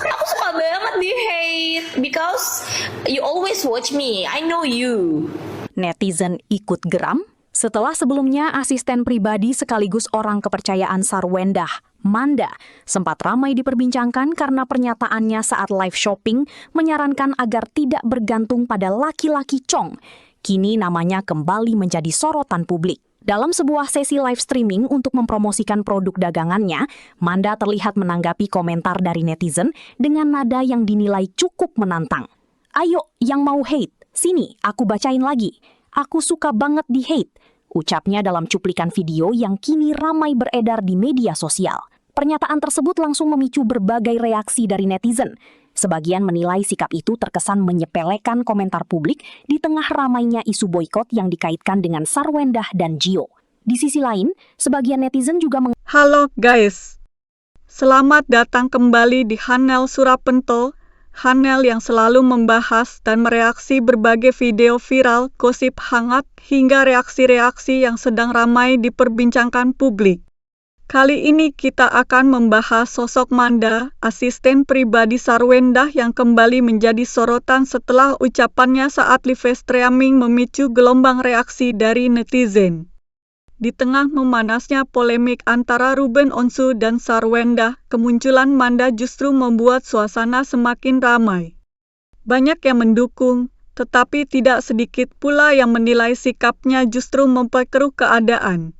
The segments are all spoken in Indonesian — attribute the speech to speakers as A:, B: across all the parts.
A: Aku suka banget di hate because you always watch me. I know you.
B: Netizen ikut geram setelah sebelumnya asisten pribadi sekaligus orang kepercayaan Sarwendah, Manda, sempat ramai diperbincangkan karena pernyataannya saat live shopping menyarankan agar tidak bergantung pada laki-laki cong. Kini namanya kembali menjadi sorotan publik. Dalam sebuah sesi live streaming untuk mempromosikan produk dagangannya, Manda terlihat menanggapi komentar dari netizen dengan nada yang dinilai cukup menantang. "Ayo, yang mau hate, sini aku bacain lagi. Aku suka banget di hate," ucapnya dalam cuplikan video yang kini ramai beredar di media sosial. Pernyataan tersebut langsung memicu berbagai reaksi dari netizen. Sebagian menilai sikap itu terkesan menyepelekan komentar publik di tengah ramainya isu boykot yang dikaitkan dengan Sarwendah dan Gio. Di sisi lain, sebagian netizen juga
C: Halo guys, selamat datang kembali di Hanel Surapento, Hanel yang selalu membahas dan mereaksi berbagai video viral, gosip hangat, hingga reaksi-reaksi yang sedang ramai diperbincangkan publik. Kali ini kita akan membahas sosok Manda, asisten pribadi Sarwendah yang kembali menjadi sorotan setelah ucapannya saat live streaming memicu gelombang reaksi dari netizen. Di tengah memanasnya polemik antara Ruben Onsu dan Sarwendah, kemunculan Manda justru membuat suasana semakin ramai. Banyak yang mendukung, tetapi tidak sedikit pula yang menilai sikapnya justru memperkeruh keadaan.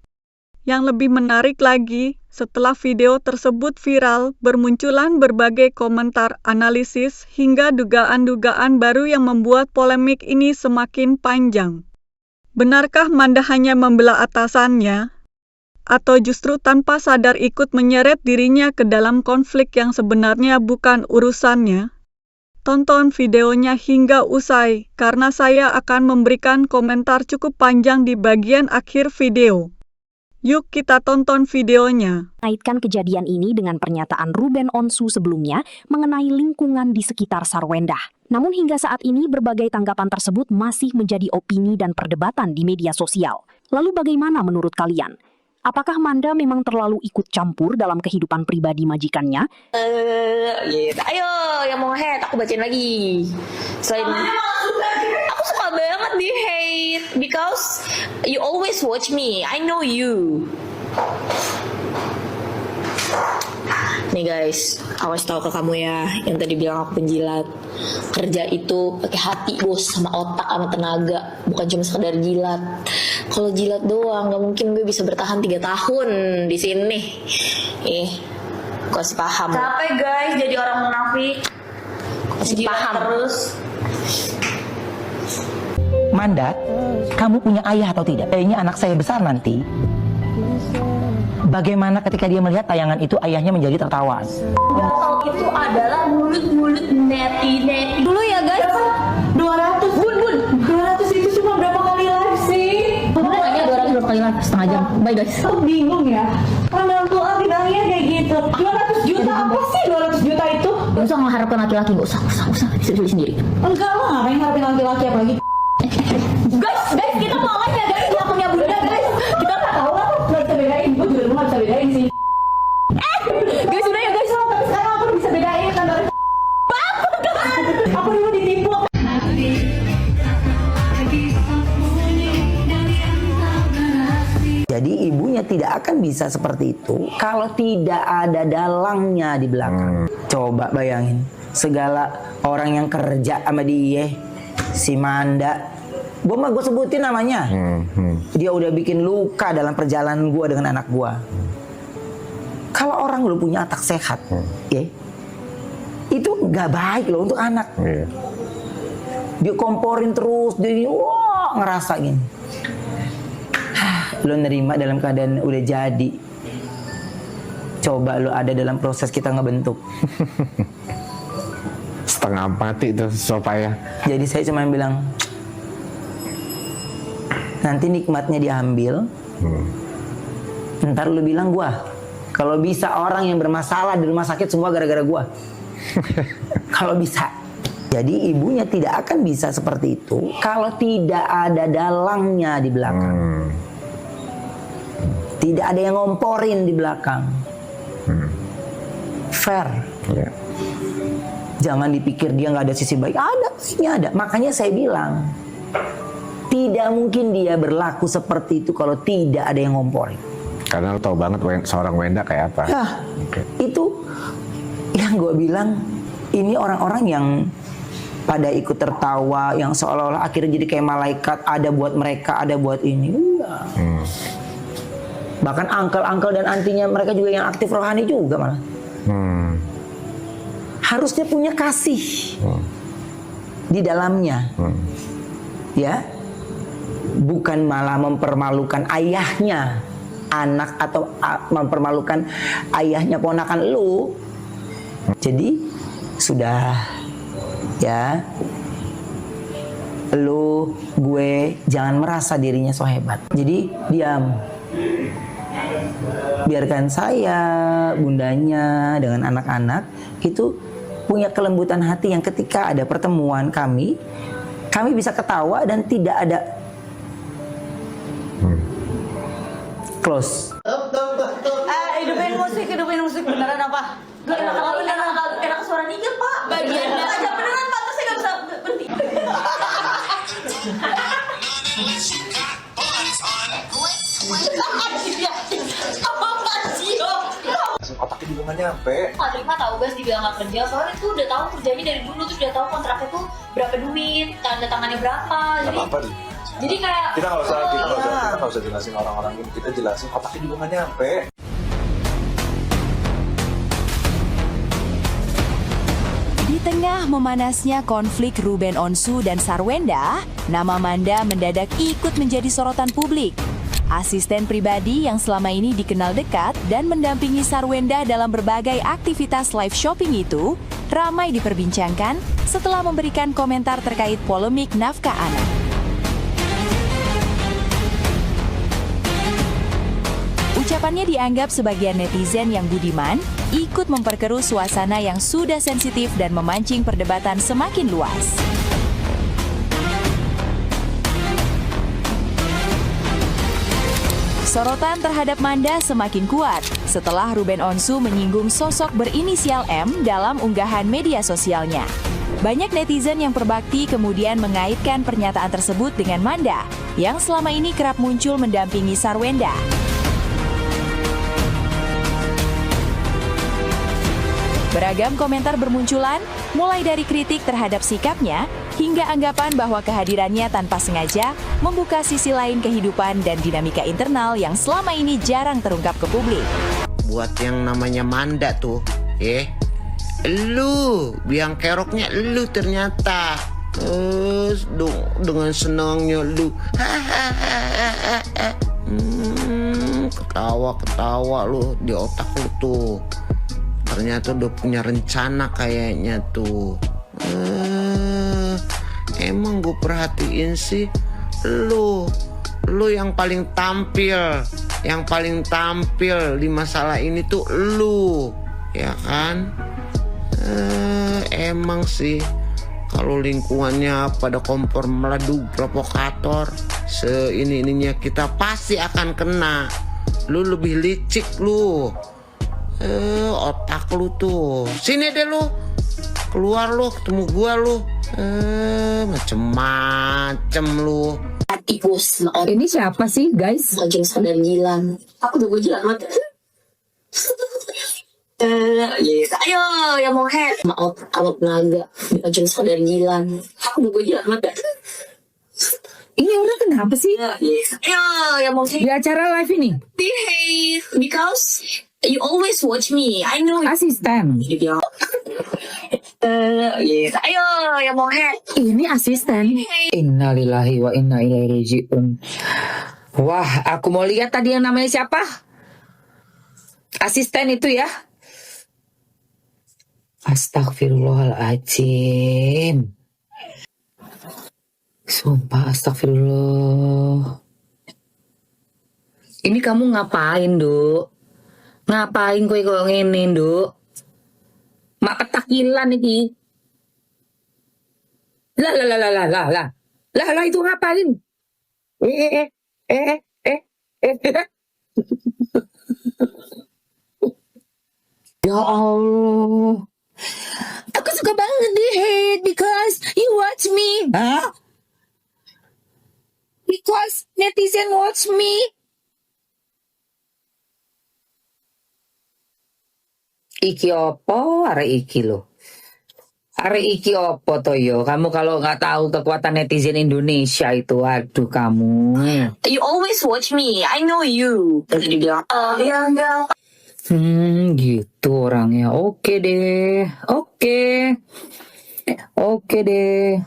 C: Yang lebih menarik lagi, setelah video tersebut viral, bermunculan berbagai komentar, analisis, hingga dugaan-dugaan baru yang membuat polemik ini semakin panjang. Benarkah Manda hanya membela atasannya? Atau justru tanpa sadar ikut menyeret dirinya ke dalam konflik yang sebenarnya bukan urusannya? Tonton videonya hingga usai, karena saya akan memberikan komentar cukup panjang di bagian akhir video. Yuk kita tonton videonya.
B: mengaitkan kejadian ini dengan pernyataan Ruben Onsu sebelumnya mengenai lingkungan di sekitar Sarwendah. Namun hingga saat ini berbagai tanggapan tersebut masih menjadi opini dan perdebatan di media sosial. Lalu bagaimana menurut kalian? Apakah Manda memang terlalu ikut campur dalam kehidupan pribadi majikannya?
A: Ayo, yang mau hate, aku bacain lagi. Selain aku suka banget di hate because you always watch me. I know you. Nih guys, awas tahu ke kamu ya, yang tadi bilang aku penjilat. Kerja itu pakai hati bos, sama otak, sama tenaga, bukan cuma sekedar jilat. Kalau jilat doang, nggak mungkin gue bisa bertahan 3 tahun di sini. Kasih paham. Capek guys, jadi orang munafik. Kasih paham terus.
D: Manda, kamu punya ayah atau tidak? Kayaknya anak saya besar nanti. Bagaimana ketika dia melihat tayangan itu ayahnya menjadi tertawaan?
A: Gatal itu adalah mulut-mulut neti-neti. Dulu ya guys, 200 bun 200 itu cuma berapa kali live sih? Makanya 200 berapa kali live? Setengah jam. Bye guys.
E: Aku bingung ya, orang tua bilangnya kayak gitu. 200 juta apa sih 200 juta itu?
A: Gak usah mengharapkan laki-laki, gak usah. Bisa beli sendiri.
E: Enggak, lo ngapain ngarepin laki-laki apalagi?
A: Guys, kita mau live ya guys, yang punya bunda guys. Kita nggak tahu lah.
E: Gak bisa bedain, gue juga dulu gak bisa bedain sih.
A: Guys, udah ya guys.
E: Tapi sekarang aku bisa bedain kan dari aku dulu ditipu.
D: Jadi ibunya tidak akan bisa seperti itu kalau tidak ada dalangnya di belakang. Coba bayangin, segala orang yang kerja sama dia, si Manda, gue sebutin namanya. Dia udah bikin luka dalam perjalanan gue dengan anak gue. Kalau orang lu punya otak sehat, ya, itu nggak baik loh untuk anak. Dia komporin terus, dia ngerasa gini. Lo nerima dalam keadaan udah jadi. Coba lo ada dalam proses kita ngebentuk.
F: Setengah mati itu supaya.
D: Jadi saya cuma bilang, nanti nikmatnya diambil. Ntar lu bilang gua. Kalau bisa orang yang bermasalah di rumah sakit semua gara-gara gua. Kalau bisa. Jadi ibunya tidak akan bisa seperti itu kalau tidak ada dalangnya di belakang. Tidak ada yang ngomporin di belakang. Fair.
F: Ya.
D: Jangan dipikir dia nggak ada sisi baik. Ada, ini ada. Makanya saya bilang, tidak mungkin dia berlaku seperti itu kalau tidak ada yang ngomporin.
F: Karena lo tau banget seorang Wenda kayak apa.
D: Ya, itu yang gue bilang, ini orang-orang yang pada ikut tertawa, yang seolah-olah akhirnya jadi kayak malaikat, ada buat mereka, ada buat ini. Bahkan uncle-uncle dan antinya mereka juga yang aktif rohani juga malah. Harusnya punya kasih di dalamnya, ya, bukan malah mempermalukan ayahnya, anak atau mempermalukan ayahnya ponakan lu. Jadi sudah, ya, lu, gue jangan merasa dirinya so hebat. Jadi diam. Biarkan saya, bundanya dengan anak-anak itu punya kelembutan hati yang ketika ada pertemuan kami bisa ketawa dan tidak ada close.
E: Hidupin musik beneran apa? Gak enak suara Nigel, Pak. Bagiannya aja beneran, Pak. Terus saya gak bisa berhenti.
G: Otaknya juga nggak nyampe.
A: Nggak terima tahu guys dibilang nggak kerja, soalnya tuh udah tahu kerjanya dari dulu, tuh udah tahu kontraknya tuh berapa duit, tanda tangannya berapa.
G: Nggak apa-apa deh.
A: Jadi kayak
G: Kita nggak usah jelasin orang-orang ini. Kita jelasin otaknya juga nggak nyampe.
H: Di tengah memanasnya konflik Ruben Onsu dan Sarwenda, nama Manda mendadak ikut menjadi sorotan publik. Asisten pribadi yang selama ini dikenal dekat dan mendampingi Sarwenda dalam berbagai aktivitas live shopping itu ramai diperbincangkan setelah memberikan komentar terkait polemik nafkah anak. Ucapannya dianggap sebagian netizen yang budiman ikut memperkeruh suasana yang sudah sensitif dan memancing perdebatan semakin luas. Sorotan terhadap Manda semakin kuat setelah Ruben Onsu menyinggung sosok berinisial M dalam unggahan media sosialnya. Banyak netizen yang berbakti kemudian mengaitkan pernyataan tersebut dengan Manda yang selama ini kerap muncul mendampingi Sarwenda. Beragam komentar bermunculan, mulai dari kritik terhadap sikapnya, hingga anggapan bahwa kehadirannya tanpa sengaja membuka sisi lain kehidupan dan dinamika internal yang selama ini jarang terungkap ke publik.
I: Buat yang namanya Manda tuh, lu, biang keroknya lu ternyata. Terus dengan senangnya lu, ketawa lu di otak lu tuh. Ternyata udah punya rencana kayaknya tuh. Emang gue perhatiin sih lu yang paling tampil di masalah ini tuh lu, ya kan? Emang sih kalau lingkungannya pada kompor meladu provokator, ininya kita pasti akan kena. Lu lebih licik lu. Otak lu tuh. Sini deh lu. Keluar lu, ketemu gua lu. Macem-macem lu.
A: tikus.
J: Ini siapa sih guys?
A: Makin sadar gilang. Aku udah gue jilat mati. Yes. Ayo yang mau head. Maaf, kalau tenaga. Makin sadar gilang. Aku udah gue jilat mati.
J: Ini orang kenapa sih?
A: Yes. Ayo yang mau head.
J: Di acara live ini?
A: Behave. Because you always watch me. I know.
J: Asisten.
A: Yes. Ayo yang mau head.
J: Ini asisten. Innalillahi wa inna ilaihi raji'un. Wah, aku mau lihat tadi yang namanya siapa? Asisten itu ya. Astagfirullahaladzim. Sumpah astagfirullah. Ini kamu ngapain, Duk? Ngapain kowe kok ngene, Duk? Mak petakilan iki. Lah itu ngapain? Ya Allah. Aku suka banget di hate because you watch me. Hah? Because netizen watch me. Iki opo, arek iki lo. Arek iki opo to yo? Kamu kalau nggak tahu kekuatan netizen Indonesia itu, aduh kamu.
A: You always watch me. I know you. Tadi dibilang, ya enggak.
J: Gitu orangnya. Oke deh. Oke deh.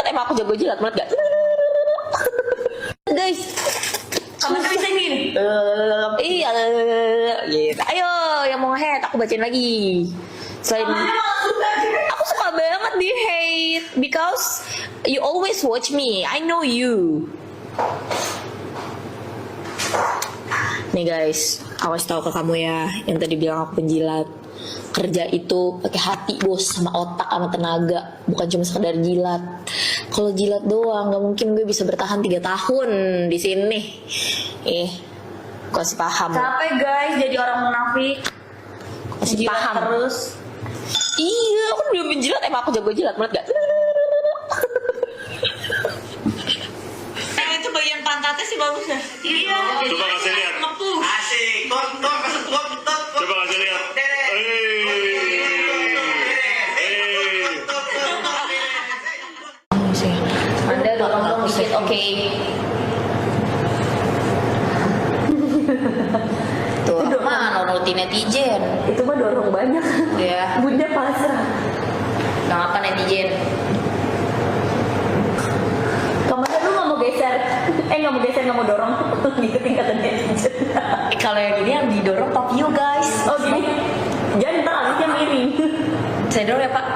A: Emang aku jago jilat banget gak? Guys, kamu bisa ini. Iya, gitu. Ayo yang mau nge-hate aku bacain lagi. Selain aku suka banget di hate because you always watch me. I know you. Nih guys, awas tahu ke kamu ya yang tadi bilang aku penjilat. Kerja itu pakai hati bos, sama otak, sama tenaga, bukan cuma sekedar jilat. Kalau jilat doang, nggak mungkin gue bisa bertahan 3 tahun di sini. Kasih paham.
E: Capek guys jadi orang munafik.
A: Kasih paham
E: terus.
A: Iya, aku belum menjilat. Emang aku jago jilat banget gak?
E: Itu bagian pantatnya sih bagus ya. Iya.
K: Coba kasih lihat.
E: Ngepuh.
K: Asik. Coba kasih lihat.
A: Anda dorong dikit, oke. Tuh, mana nurutin netizen.
E: Itu mah dorong banyak.
A: Ya.
E: Bunda pasrah.
A: Gak apa netizen.
E: Kemarin lu nggak mau geser. Nggak mau geser, nggak mau dorong. Ngikutin kata netizen.
A: Kalau yang gini yang didorong Papio guys.
E: Oh gini. Jangan ntar alisnya miring.
A: Saya dorong ya pak.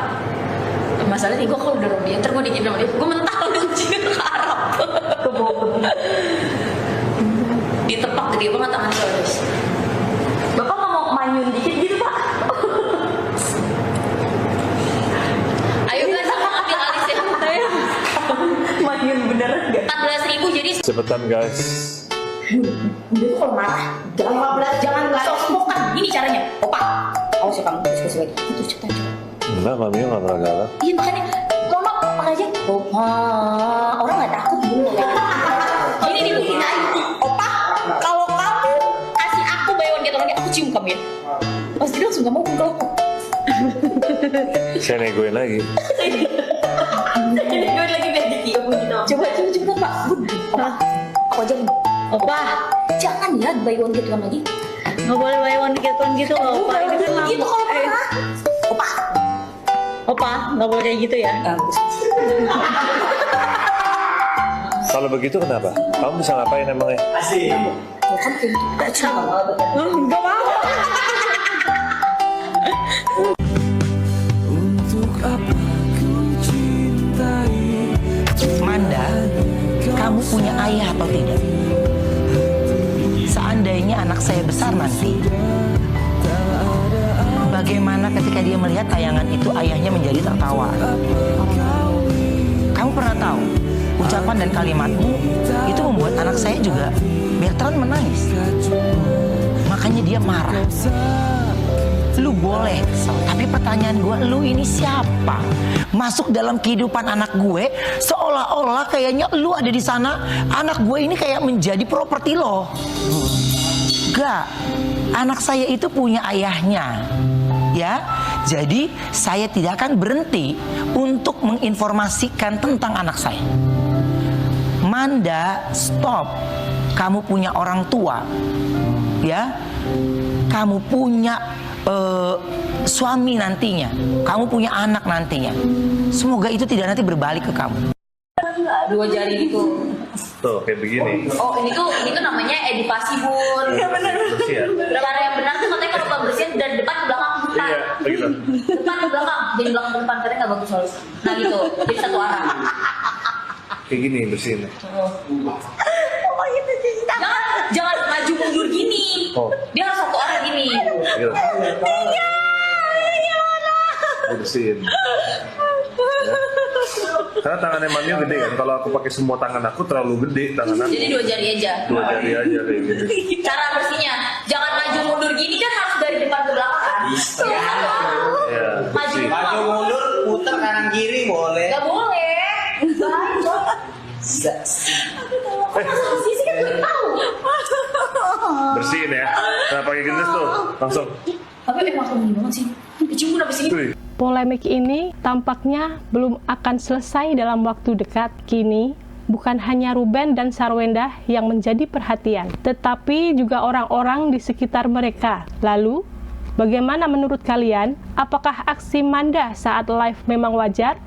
A: Masalahnya gue kalau dorong dia, ntar gue dikit sama dia, gue mental anjir ke Arab. Ditepak gede banget tangan saya guys.
E: Bapak nggak mau manyun dikit gitu pak?
A: Ayo guys, aku ambil alisnya.
E: Manyun bener gak?
A: 14.000 jadi.
K: Cepetan guys.
A: Udah tuh kalau marah, jangan sok-sokan. Gini caranya, opa. Awas ya kamu, kasih lagi. Itu cepetan coba.
K: Enggak, Mami nggak pernah galak.
A: Iya makanya, mama pakai aja. Opa, orang nggak takut dulu kayak gitu. Gini dibuktiin aja. Opa, kalau kamu kasih aku buy one get one, aku cium kamu ya. Pasti dia langsung gak mau kalau aku.
K: Saya negoin lagi.
E: Jadi gue lagi biar ditiup gitu.
A: Coba pak. Opa, aku aja nih. Opa, jangan ya buy one get one lagi.
E: Nggak boleh buy one get one gitu loh opa. Ini kan
A: gitu kalau marah.
E: Opa, nggak boleh kayak gitu ya.
K: Kalau begitu kenapa? Kamu bisa ngapain emangnya?
A: Asik. Kan kayak gitu.
E: Nggak mau.
D: Manda, kamu punya ayah atau tidak? Seandainya anak saya besar nanti, bagaimana ketika dia melihat tayangan itu ayahnya menjadi tertawa? Kamu pernah tahu ucapan dan kalimatmu itu membuat anak saya juga Bertrand menangis. Makanya dia marah. Lu boleh kesel, tapi pertanyaan gue, lu ini siapa? Masuk dalam kehidupan anak gue seolah-olah kayaknya lu ada di sana. Anak gue ini kayak menjadi properti lo. Gak, anak saya itu punya ayahnya. Ya, jadi saya tidak akan berhenti untuk menginformasikan tentang anak saya. Manda, stop. Kamu punya orang tua, ya. Kamu punya suami nantinya. Kamu punya anak nantinya. Semoga itu tidak nanti berbalik ke kamu.
A: 2 jari gitu.
K: Tuh, kayak begini.
A: Oh, ini tuh namanya edukasi, Bun. Iya benar. Cara yang benar tuh katanya kalau nggak bersihin dari depan ke belakang.
K: Iya, begitu.
A: Depan ke belakang, jadi belakang ke depan katanya nggak bagus soalnya. Nah gitu, jadi satu arah.
K: Kayak gini bersihin.
A: Jangan maju mundur gini.
K: Oh.
A: Dia harus satu arah gini.
K: Gitu. Bersihin. Ya. Karena tangannya Mami gede kan. Kalau aku pakai semua tangan aku terlalu gede tangan aku.
A: Jadi 2 jari aja.
K: 2 jari aja kayak gitu.
A: Cara bersihnya, jangan maju mundur gini kan harus dari depan ke belakang kan.
K: Ya, bersih.
E: Maju
D: mundur, putar kanan kiri boleh.
E: Gak boleh. Sisi kan gue tahu.
K: Bersihin ya. Nah, pakai gendis tuh, langsung.
E: Tapi emang aku gini banget sih. Kecimbun abis ini.
K: Wih.
L: Polemik ini tampaknya belum akan selesai dalam waktu dekat. Kini, bukan hanya Ruben dan Sarwenda yang menjadi perhatian, tetapi juga orang-orang di sekitar mereka. Lalu, bagaimana menurut kalian? Apakah aksi Manda saat live memang wajar?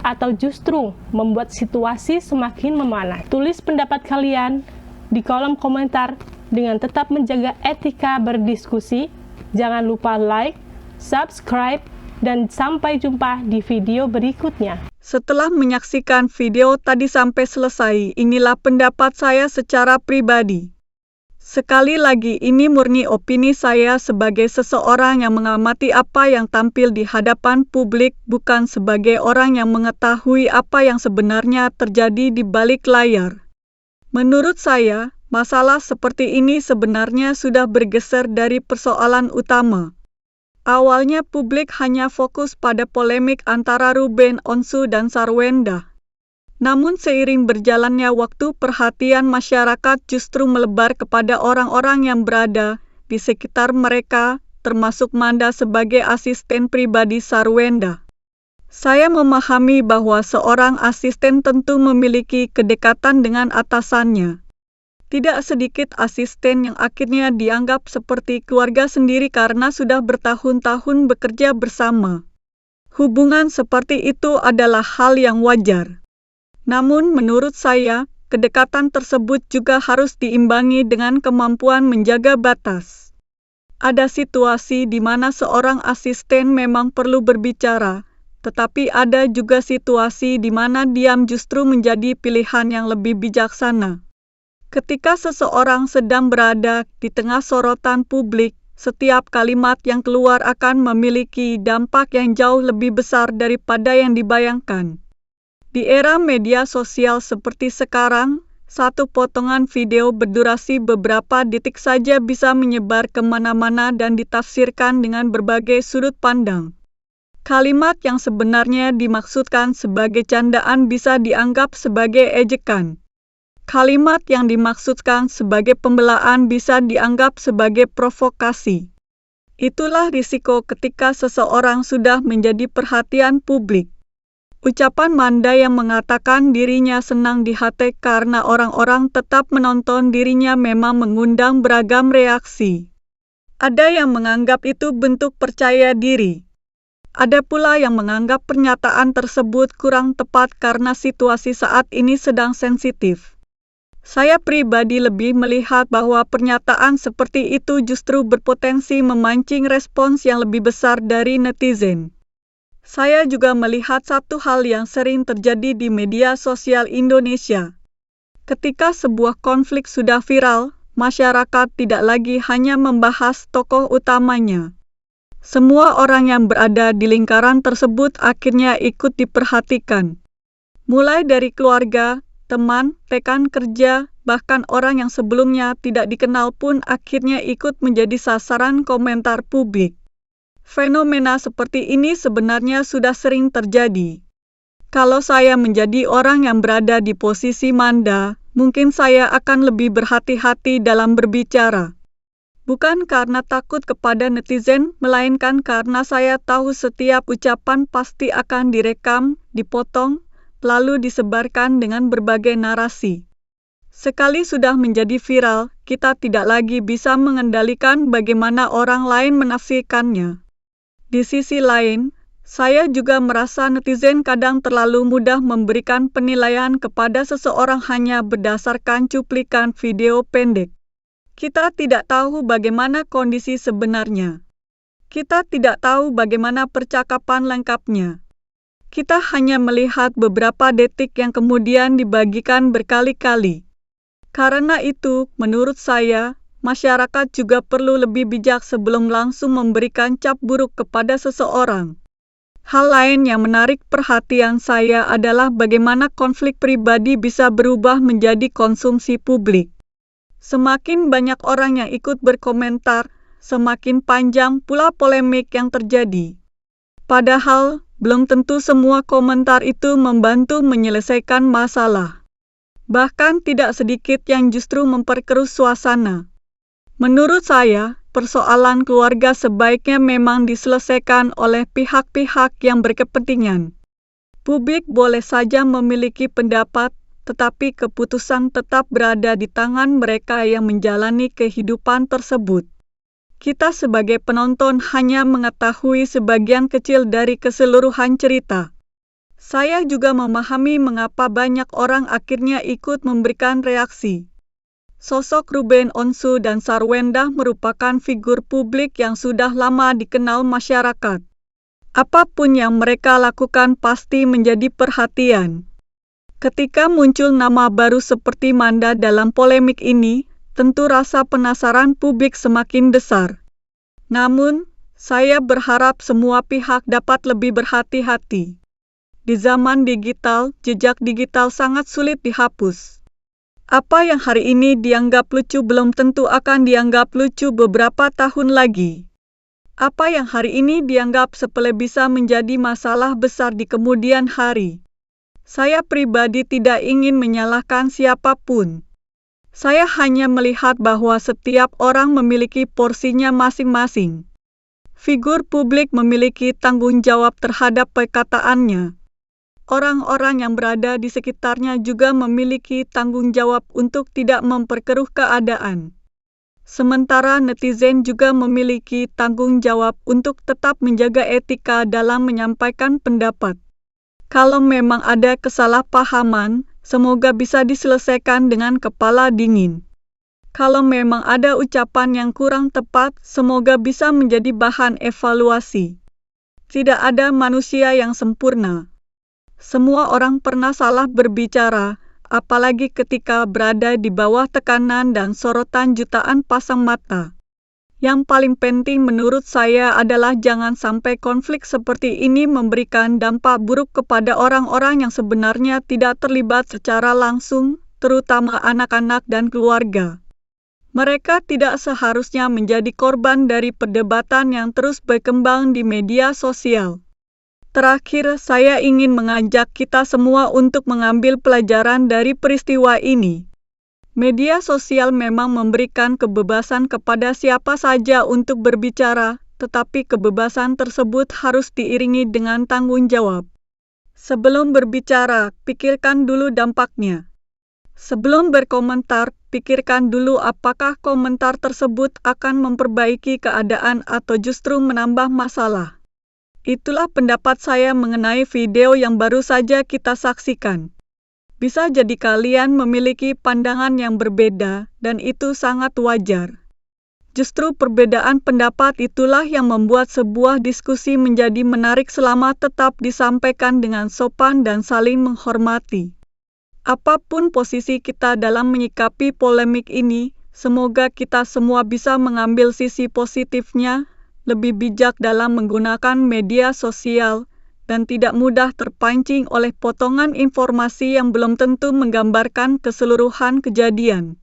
L: Atau justru membuat situasi semakin memanas? Tulis pendapat kalian di kolom komentar dengan tetap menjaga etika berdiskusi. Jangan lupa like, subscribe, dan sampai jumpa di video berikutnya.
C: Setelah menyaksikan video tadi sampai selesai, inilah pendapat saya secara pribadi. Sekali lagi, ini murni opini saya sebagai seseorang yang mengamati apa yang tampil di hadapan publik, bukan sebagai orang yang mengetahui apa yang sebenarnya terjadi di balik layar. Menurut saya, masalah seperti ini sebenarnya sudah bergeser dari persoalan utama. Awalnya publik hanya fokus pada polemik antara Ruben Onsu dan Sarwenda. Namun seiring berjalannya waktu, perhatian masyarakat justru melebar kepada orang-orang yang berada di sekitar mereka, termasuk Manda sebagai asisten pribadi Sarwenda. Saya memahami bahwa seorang asisten tentu memiliki kedekatan dengan atasannya. Tidak sedikit asisten yang akhirnya dianggap seperti keluarga sendiri karena sudah bertahun-tahun bekerja bersama. Hubungan seperti itu adalah hal yang wajar. Namun menurut saya, kedekatan tersebut juga harus diimbangi dengan kemampuan menjaga batas. Ada situasi di mana seorang asisten memang perlu berbicara, tetapi ada juga situasi di mana diam justru menjadi pilihan yang lebih bijaksana. Ketika seseorang sedang berada di tengah sorotan publik, setiap kalimat yang keluar akan memiliki dampak yang jauh lebih besar daripada yang dibayangkan. Di era media sosial seperti sekarang, satu potongan video berdurasi beberapa detik saja bisa menyebar kemana-mana dan ditafsirkan dengan berbagai sudut pandang. Kalimat yang sebenarnya dimaksudkan sebagai candaan bisa dianggap sebagai ejekan. Kalimat yang dimaksudkan sebagai pembelaan bisa dianggap sebagai provokasi. Itulah risiko ketika seseorang sudah menjadi perhatian publik. Ucapan Manda yang mengatakan dirinya senang di hati karena orang-orang tetap menonton dirinya memang mengundang beragam reaksi. Ada yang menganggap itu bentuk percaya diri. Ada pula yang menganggap pernyataan tersebut kurang tepat karena situasi saat ini sedang sensitif. Saya pribadi lebih melihat bahwa pernyataan seperti itu justru berpotensi memancing respons yang lebih besar dari netizen. Saya juga melihat satu hal yang sering terjadi di media sosial Indonesia. Ketika sebuah konflik sudah viral, masyarakat tidak lagi hanya membahas tokoh utamanya. Semua orang yang berada di lingkaran tersebut akhirnya ikut diperhatikan. Mulai dari keluarga, teman, rekan kerja, bahkan orang yang sebelumnya tidak dikenal pun akhirnya ikut menjadi sasaran komentar publik. Fenomena seperti ini sebenarnya sudah sering terjadi. Kalau saya menjadi orang yang berada di posisi Manda, mungkin saya akan lebih berhati-hati dalam berbicara. Bukan karena takut kepada netizen, melainkan karena saya tahu setiap ucapan pasti akan direkam, dipotong, lalu disebarkan dengan berbagai narasi. Sekali sudah menjadi viral, kita tidak lagi bisa mengendalikan bagaimana orang lain menafsirkannya. Di sisi lain, saya juga merasa netizen kadang terlalu mudah memberikan penilaian kepada seseorang hanya berdasarkan cuplikan video pendek. Kita tidak tahu bagaimana kondisi sebenarnya. Kita tidak tahu bagaimana percakapan lengkapnya. Kita hanya melihat beberapa detik yang kemudian dibagikan berkali-kali. Karena itu, menurut saya, masyarakat juga perlu lebih bijak sebelum langsung memberikan cap buruk kepada seseorang. Hal lain yang menarik perhatian saya adalah bagaimana konflik pribadi bisa berubah menjadi konsumsi publik. Semakin banyak orang yang ikut berkomentar, semakin panjang pula polemik yang terjadi. Padahal, belum tentu semua komentar itu membantu menyelesaikan masalah. Bahkan tidak sedikit yang justru memperkeruh suasana. Menurut saya, persoalan keluarga sebaiknya memang diselesaikan oleh pihak-pihak yang berkepentingan. Publik boleh saja memiliki pendapat, tetapi keputusan tetap berada di tangan mereka yang menjalani kehidupan tersebut. Kita sebagai penonton hanya mengetahui sebagian kecil dari keseluruhan cerita. Saya juga memahami mengapa banyak orang akhirnya ikut memberikan reaksi. Sosok Ruben Onsu dan Sarwendah merupakan figur publik yang sudah lama dikenal masyarakat. Apapun yang mereka lakukan pasti menjadi perhatian. Ketika muncul nama baru seperti Manda dalam polemik ini, tentu rasa penasaran publik semakin besar. Namun, saya berharap semua pihak dapat lebih berhati-hati. Di zaman digital, jejak digital sangat sulit dihapus. Apa yang hari ini dianggap lucu belum tentu akan dianggap lucu beberapa tahun lagi. Apa yang hari ini dianggap sepele bisa menjadi masalah besar di kemudian hari. Saya pribadi tidak ingin menyalahkan siapapun. Saya hanya melihat bahwa setiap orang memiliki porsinya masing-masing. Figur publik memiliki tanggung jawab terhadap perkataannya. Orang-orang yang berada di sekitarnya juga memiliki tanggung jawab untuk tidak memperkeruh keadaan. Sementara netizen juga memiliki tanggung jawab untuk tetap menjaga etika dalam menyampaikan pendapat. Kalau memang ada kesalahpahaman, semoga bisa diselesaikan dengan kepala dingin. Kalau memang ada ucapan yang kurang tepat, semoga bisa menjadi bahan evaluasi. Tidak ada manusia yang sempurna. Semua orang pernah salah berbicara, apalagi ketika berada di bawah tekanan dan sorotan jutaan pasang mata. Yang paling penting menurut saya adalah jangan sampai konflik seperti ini memberikan dampak buruk kepada orang-orang yang sebenarnya tidak terlibat secara langsung, terutama anak-anak dan keluarga. Mereka tidak seharusnya menjadi korban dari perdebatan yang terus berkembang di media sosial. Terakhir, saya ingin mengajak kita semua untuk mengambil pelajaran dari peristiwa ini. Media sosial memang memberikan kebebasan kepada siapa saja untuk berbicara, tetapi kebebasan tersebut harus diiringi dengan tanggung jawab. Sebelum berbicara, pikirkan dulu dampaknya. Sebelum berkomentar, pikirkan dulu apakah komentar tersebut akan memperbaiki keadaan atau justru menambah masalah. Itulah pendapat saya mengenai video yang baru saja kita saksikan. Bisa jadi kalian memiliki pandangan yang berbeda, dan itu sangat wajar. Justru perbedaan pendapat itulah yang membuat sebuah diskusi menjadi menarik selama tetap disampaikan dengan sopan dan saling menghormati. Apapun posisi kita dalam menyikapi polemik ini, semoga kita semua bisa mengambil sisi positifnya, lebih bijak dalam menggunakan media sosial, dan tidak mudah terpancing oleh potongan informasi yang belum tentu menggambarkan keseluruhan kejadian.